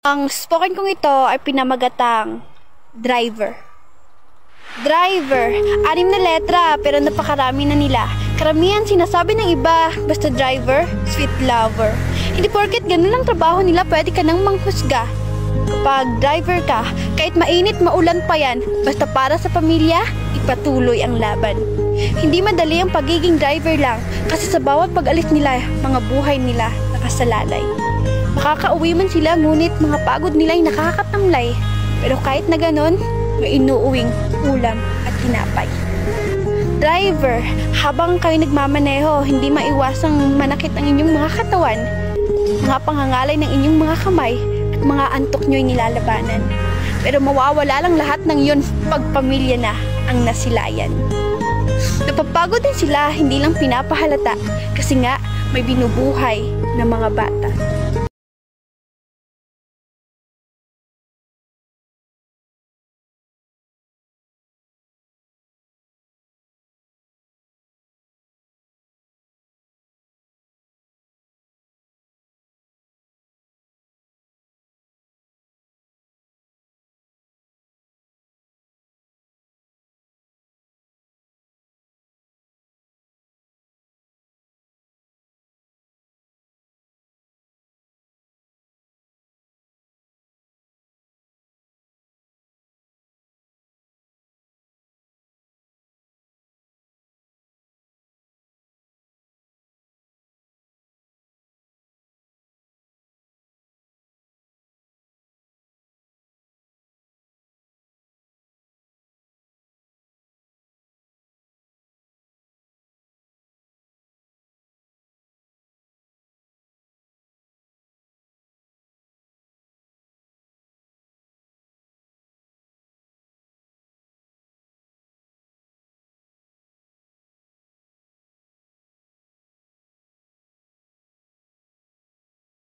Ang spoken kong ito ay pinamagatang driver. Driver, 6 na letra pero napakarami na nila. Karamihan sinasabi ng iba, basta driver, sweet lover. Hindi porket ganun lang trabaho nila pwede ka nang manghusga. Kapag driver ka, kahit mainit maulan pa yan, basta para sa pamilya, ipatuloy ang laban. Hindi madali ang pagiging driver lang kasi sa bawat pag-alis nila, mga buhay nila nakasalalay. Makakauwi man sila ngunit mga pagod nila ay nakakatamlay. Pero kahit na ganon, may inuuwing ulam at tinapay. Driver, habang kayo nagmamaneho, hindi maiwasang manakit ang inyong mga katawan, mga pangangalay ng inyong mga kamay at mga antok nyo'y nilalabanan. Pero mawawala lang lahat ng yun pag pamilya na ang nasilayan. Napapagod din sila, hindi lang pinapahalata kasi nga may binubuhay na mga bata.